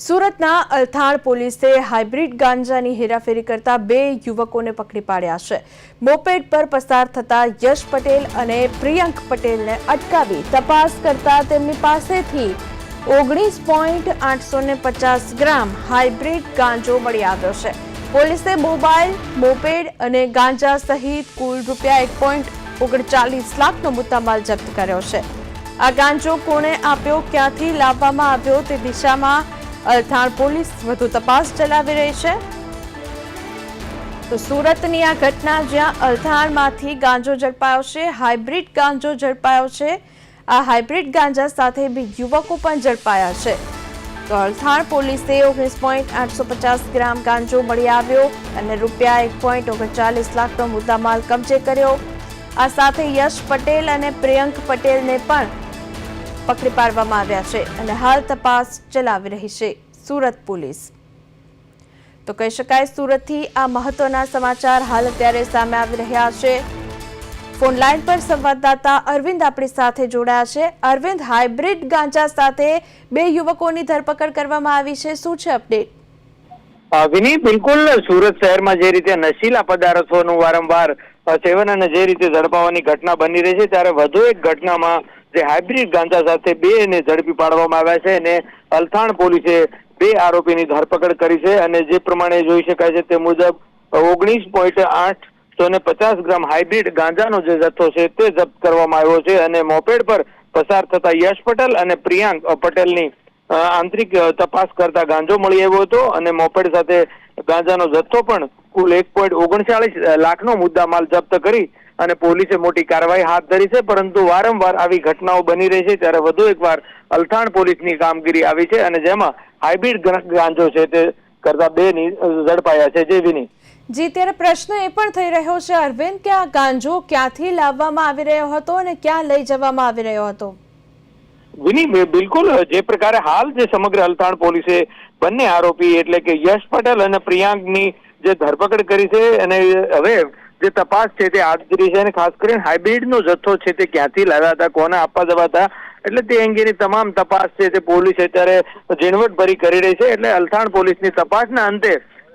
સુરતના અલથાણ પોલીસે હાઇબ્રિડ ગાંજાની હેરાફેરી કરતા 2 યુવકોને પકડી પાડ્યા છે। મોપેડ પર પસાર થતા યશ પટેલ અને પ્રિયંક પટેલને અટકાવી તપાસ કરતા તેમની પાસેથી 19.850 ગ્રામ હાઇબ્રિડ ગાંજો મળી આવ્યો છે। પોલીસે મોબાઈલ, મોપેડ અને ગાંજા સહિત કુલ રૂપિયા 1.39 લાખનો મુદ્દામાલ જપ્ત કર્યો છે। આ ગાંજો કોણે આપ્યો, ક્યાંથી લાવવામાં આવ્યો તે દિશામાં અલથાણ પોલીસ વધુ તપાસ ચલાવી રહી છે। તો સુરતની આ ઘટના જ્યાં અલથાણમાંથી ગાંજો ઝડપાયો છે, હાઇબ્રિડ ગાંજો ઝડપાયો છે। આ હાઇબ્રિડ ગાંજા સાથે 2 યુવકો પણ ઝડપાયા છે। તો અલથાણ પોલીસે 19.850 ગ્રામ ગાંજો મળી આવ્યો અને રૂપિયા 1.39 લાખનો મુદ્દામાલ કબજે કર્યો। આ સાથે યશ પટેલ અને પ્રિયંક પટેલને પણ પકડી પાડવામાં આવ્યા છે અને હાલ તપાસ ચલાવી રહી છે સુરત પોલીસ। તો કહી શકાય સુરતથી આ મહત્વના સમાચાર હાલ અત્યારે સામે આવી રહ્યા છે। ફોન લાઈન પર સંવાદદાતા અરવિંદ આપણી સાથે જોડાયા છે। અરવિંદ, હાઇબ્રિડ ગાંજા સાથે 2 યુવકોની ધરપકડ કરવામાં આવી છે, શું છે અપડેટ? વિની, બિલકુલ સુરત શહેરમાં જે રીતે નશીલા પદાર્થોનું વારંવાર સેવન અને જે રીતે ઝડપાવવાની ઘટના બની રહી છે, ત્યારે વધુ એક ઘટનામાં જે હાઇબ્રિડ ગાંજા સાથે 2 ને ઝડપી પાડવામાં આવ્યા છે અને અલથાણ પોલીસે 2 આરોપીની ધરપકડ કરી છે અને જે પ્રમાણે જોઈ શકાય છે તે મુજબ 19.850 ગ્રામ હાઇબ્રિડ ગાંજાનો જે જથ્થો છે તે જપ્ત કરવામાં આવ્યો છે અને મોપેડ પર પસાર થતા યશ પટેલ અને પ્રિયાંક પટેલની આંતરિક તપાસ કરતા ગાંજો મળી આવ્યો હતો અને મોપેડ સાથે ગાંજાનો જથ્થો પણ કુલ 1.39 લાખનો મુદ્દામાલ જપ્ત કરી અને પોલીસે મોટી કાર્યવાહી હાથ ધરી છે। પરંતુ વારંવાર આવી ઘટનાઓ બની રહી છે ત્યારે વધુ એકવાર અલથાણ પોલીસની કામગીરી આવી છે અને જેમાં હાઇબ્રિડ ગાંજો છે તે કરતા 2 ની ઝડપાયા છે। જે વિની જી, ત્યારે પ્રશ્ન એ પણ થઈ રહ્યો છે અરવિંદ કે આ ગાંજો ક્યાંથી લાવવામાં આવી રહ્યો હતો અને ક્યાં લઈ જવામાં આવી રહ્યો હતો? વિની, બિલકુલ જે પ્રકારે હાલ જે સમગ્ર અલથાણ પોલીસે બંને આરોપી એટલે કે યશ પટેલ અને પ્રિયાંકની જે ધરપકડ કરી છે અને હવે જે તપાસ છે તે હાથ ધરી છે અને ખાસ કરીને હાઇબ્રિડનો જથ્થો છે તે ક્યાંથી લાવ્યા હતા, કોને આપવા જવા હતા, એટલે તે અંગેની તમામ તપાસ છે તે પોલીસ અત્યારે ઝીણવટભરી કરી રહી છે। એટલે અલથાણ પોલીસની તપાસના અંતે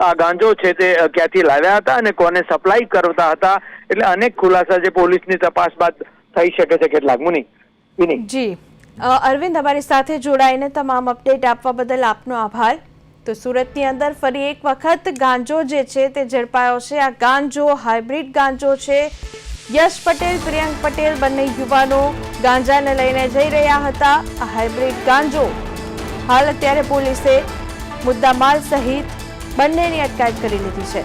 આ ગાંજો છે તે ક્યાંથી લાવ્યા હતા અને કોને સપ્લાય કરતા હતા, એટલે અનેક ખુલાસા જે પોલીસની તપાસ બાદ થઈ શકે છે કેટલાક। મુની જી અરવિંદ, અમારી સાથે જોડાઈને તમામ અપડેટ આપવા બદલ આપનો આભાર। તો સુરતની અંદર ફરી એક વખત ગાંજો જે છે તે ઝડપાયો છે। આ ગાંજો હાઇબ્રિડ ગાંજો છે। યશ પટેલ, પ્રિયંક પટેલ બંને યુવાનો ગાંજાને લઈને જઈ રહ્યા હતા। આ હાઇબ્રિડ ગાંજો હાલ અત્યારે પોલીસે મુદ્દામાલ સહિત બંનેની અટકાયત કરી લીધી છે।